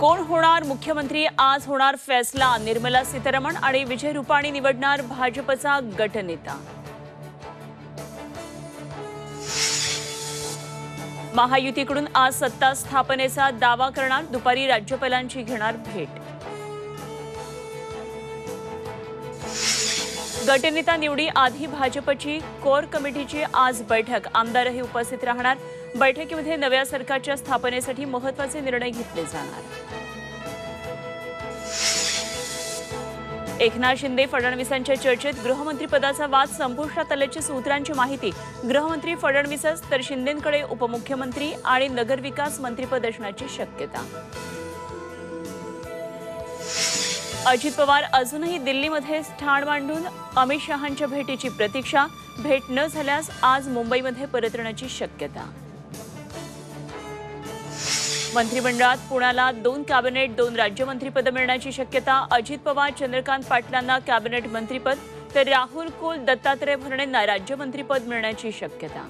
कोण होणार मुख्यमंत्री? आज होणार फैसला। निर्मला सीतारमण आणि विजय रुपाणी निवडणार भाजपचा गटनेता। महायुतीकडून आज सत्ता स्थापनेचा दावा करणार, दुपारी राज्यपालांची घेणार भेट। गटनेता निवडी आधी भाजपची कोर कमिटीची आज बैठक, आमदारही उपस्थित राहणार। बैठकीमध्ये नव्या सरकारच्या स्थापनेसाठी महत्त्वाचे निर्णय घेतले जाणार। एकनाथ शिंदे फडणवीसांच्या चर्चेत, गृहमंत्रीपदाचा वाद संपुष्टात आल्याची सूत्रांची माहिती। गृहमंत्री फडणवीसच तर शिंदेंकडे उपमुख्यमंत्री आणि नगरविकास मंत्रीपद असण्याची शक्यता। अजित पवार अजूनही दिल्लीमध्ये ठाण मांडून अमित शहांच्या भेटीची प्रतीक्षा। भेट न झाल्यास आज मुंबईमध्ये परतण्याची शक्यता। मंत्रिमंडळात पुण्याला 2 कॅबिनेट 2 राज्यमंत्रीपद मिळण्याची शक्यता। अजित पवार चंद्रकांत पाटलांना कॅबिनेट मंत्रीपद तर राहुल कुल दत्तात्रय भरणेंना राज्यमंत्रीपद मिळण्याची शक्यता।